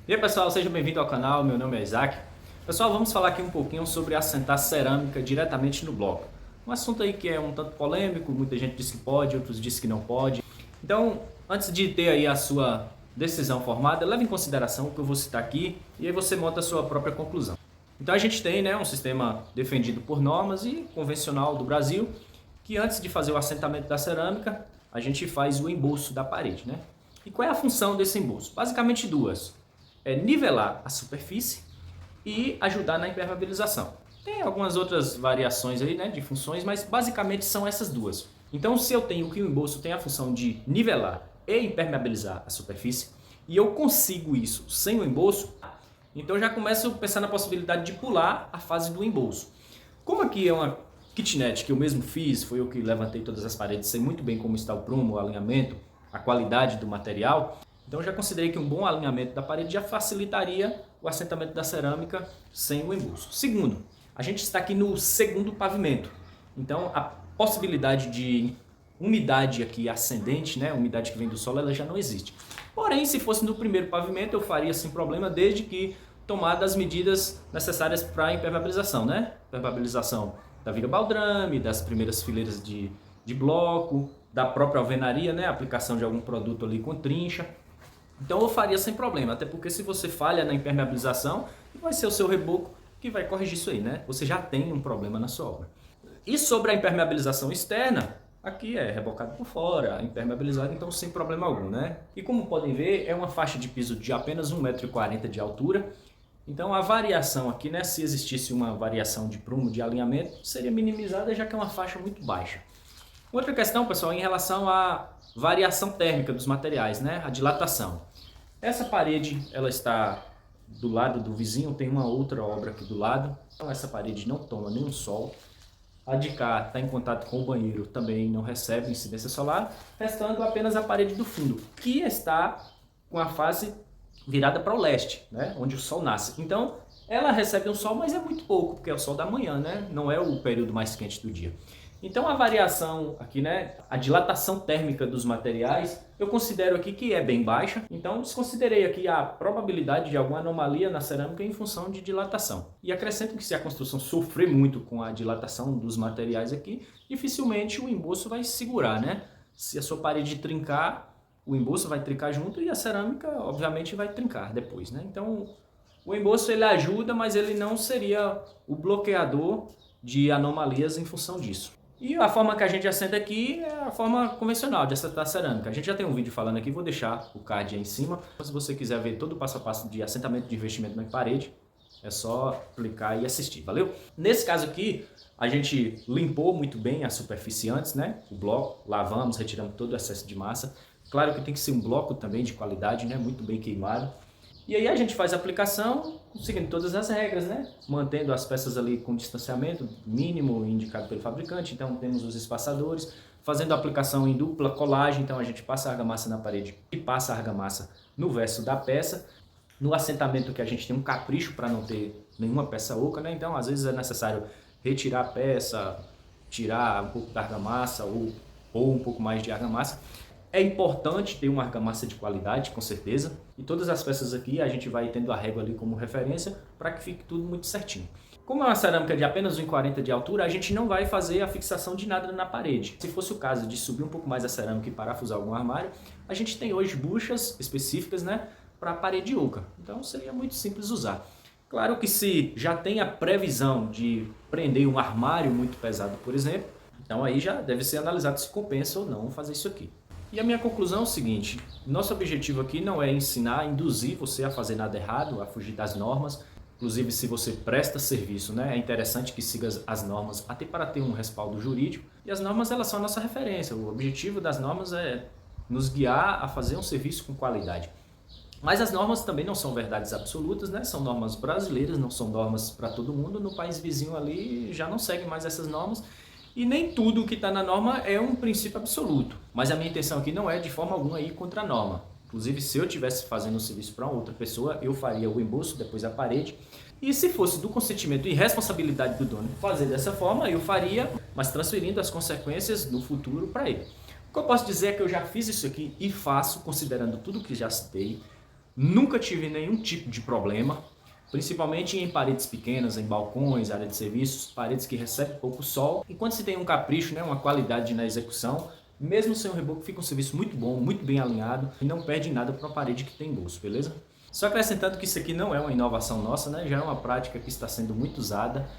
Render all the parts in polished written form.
E aí pessoal, seja bem-vindo ao canal, meu nome é Isaac. Pessoal, vamos falar aqui um pouquinho sobre assentar cerâmica diretamente no bloco. Um assunto aí que é um tanto polêmico, muita gente diz que pode, outros dizem que não pode. Então, antes de ter aí a sua decisão formada, leve em consideração o que eu vou citar aqui e aí você monta a sua própria conclusão. Então a gente tem um sistema defendido por normas e convencional do Brasil, que antes de fazer o assentamento da cerâmica, a gente faz o embolso da parede, né? E qual é a função desse embolso? Basicamente duas. É nivelar a superfície e ajudar na impermeabilização. Tem algumas outras variações aí, né, de funções, mas basicamente são essas duas. Então, se eu tenho que o embolso tem a função de nivelar e impermeabilizar a superfície, e eu consigo isso sem o embolso, então eu já começo a pensar na possibilidade de pular a fase do embolso. Como aqui é uma kitnet que eu mesmo fiz, foi eu que levantei todas as paredes, sei muito bem como está o prumo, o alinhamento, a qualidade do material, então eu já considerei que um bom alinhamento da parede já facilitaria o assentamento da cerâmica sem o embolso. Segundo, a gente está aqui no segundo pavimento, então a possibilidade de umidade aqui ascendente, né, umidade que vem do solo, ela já não existe. Porém, se fosse no primeiro pavimento, eu faria sem problema, desde que tomadas as medidas necessárias para a impermeabilização, né? Impermeabilização da viga baldrame, das primeiras fileiras de bloco, da própria alvenaria, né? Aplicação de algum produto ali com trincha. Então eu faria sem problema, até porque se você falha na impermeabilização, vai ser o seu reboco que vai corrigir isso aí, né? Você já tem um problema na sua obra. E sobre a impermeabilização externa, aqui é rebocado por fora, impermeabilizado, então sem problema algum, né? E como podem ver, é uma faixa de piso de apenas 1,40 m de altura. Então a variação aqui, né, se existisse uma variação de prumo, de alinhamento, seria minimizada, já que é uma faixa muito baixa. Outra questão, pessoal, em relação à variação térmica dos materiais, né, a dilatação. Essa parede, ela está do lado do vizinho, tem uma outra obra aqui do lado, então essa parede não toma nenhum sol. A de cá está em contato com o banheiro, também não recebe incidência solar, restando apenas a parede do fundo, que está com a face virada para o leste, né, onde o sol nasce. Então, ela recebe um sol, mas é muito pouco, porque é o sol da manhã, né, não é o período mais quente do dia. Então, a variação aqui, né, a dilatação térmica dos materiais, eu considero aqui que é bem baixa. Então, desconsiderei aqui a probabilidade de alguma anomalia na cerâmica em função de dilatação. E acrescento que se a construção sofrer muito com a dilatação dos materiais aqui, dificilmente o embolso vai segurar, né? Se a sua parede trincar, o embolso vai trincar junto e a cerâmica, obviamente, vai trincar depois, né? Então, o embolso ele ajuda, mas ele não seria o bloqueador de anomalias em função disso. E a forma que a gente assenta aqui é a forma convencional de assentar cerâmica. A gente já tem um vídeo falando aqui, vou deixar o card aí em cima. Se você quiser ver todo o passo a passo de assentamento de investimento na parede, é só clicar e assistir, valeu? Nesse caso aqui, a gente limpou muito bem a superfície antes, né? O bloco, lavamos, retiramos todo o excesso de massa. Claro que tem que ser um bloco também de qualidade, né? Muito bem queimado. E aí a gente faz a aplicação seguindo todas as regras, né? Mantendo as peças ali com distanciamento mínimo indicado pelo fabricante. Então temos os espaçadores, fazendo a aplicação em dupla colagem. Então a gente passa a argamassa na parede e passa a argamassa no verso da peça. No assentamento que a gente tem um capricho para não ter nenhuma peça oca, né? Então às vezes é necessário retirar a peça, tirar um pouco da argamassa ou um pouco mais de argamassa. É importante ter uma argamassa de qualidade, com certeza. E todas as peças aqui a gente vai tendo a régua ali como referência para que fique tudo muito certinho. Como é uma cerâmica de apenas 1,40 m de altura, a gente não vai fazer a fixação de nada na parede. Se fosse o caso de subir um pouco mais a cerâmica e parafusar algum armário, a gente tem hoje buchas específicas, né, para a parede oca. Então seria muito simples usar. Claro que se já tem a previsão de prender um armário muito pesado, por exemplo, então aí já deve ser analisado se compensa ou não fazer isso aqui. E a minha conclusão é o seguinte, nosso objetivo aqui não é ensinar, induzir você a fazer nada errado, a fugir das normas. Inclusive, se você presta serviço, né, é interessante que siga as normas, até para ter um respaldo jurídico. E as normas, elas são a nossa referência. O objetivo das normas é nos guiar a fazer um serviço com qualidade. Mas as normas também não são verdades absolutas, né? São normas brasileiras, não são normas para todo mundo. No país vizinho ali já não segue mais essas normas. E nem tudo que está na norma é um princípio absoluto. Mas a minha intenção aqui não é de forma alguma ir contra a norma. Inclusive, se eu estivesse fazendo um serviço para outra pessoa, eu faria o embolso, depois a parede. E se fosse do consentimento e responsabilidade do dono fazer dessa forma, eu faria, mas transferindo as consequências no futuro para ele. O que eu posso dizer é que eu já fiz isso aqui e faço, considerando tudo que já citei, Nunca tive nenhum tipo de problema, principalmente em paredes pequenas, em balcões, área de serviços, paredes que recebem pouco sol. E quando se tem um capricho, né, uma qualidade na execução, mesmo sem o reboco, fica um serviço muito bom, muito bem alinhado e não perde nada para uma parede que tem gosto, beleza? Só acrescentando que isso aqui não é uma inovação nossa, né? Já é uma prática que está sendo muito usada.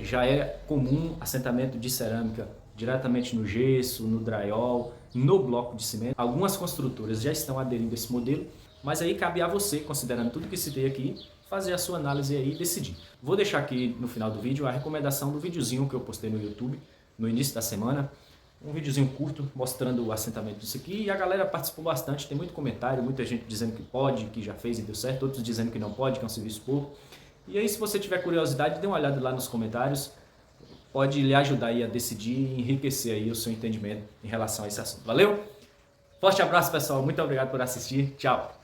Já é comum assentamento de cerâmica diretamente no gesso, no drywall, no bloco de cimento. Algumas construtoras já estão aderindo a esse modelo, mas aí cabe a você, considerando tudo que citei aqui, fazer a sua análise aí e decidir. Vou deixar aqui no final do vídeo a recomendação do videozinho que eu postei no YouTube no início da semana. Um videozinho curto mostrando o assentamento disso aqui, e a galera participou bastante, tem muito comentário, muita gente dizendo que pode, que já fez e deu certo, outros dizendo que não pode, que é um serviço pouco. E aí, se você tiver curiosidade, dê uma olhada lá nos comentários, pode lhe ajudar aí a decidir e enriquecer aí o seu entendimento em relação a esse assunto. Valeu? Forte abraço, pessoal, muito obrigado por assistir, tchau!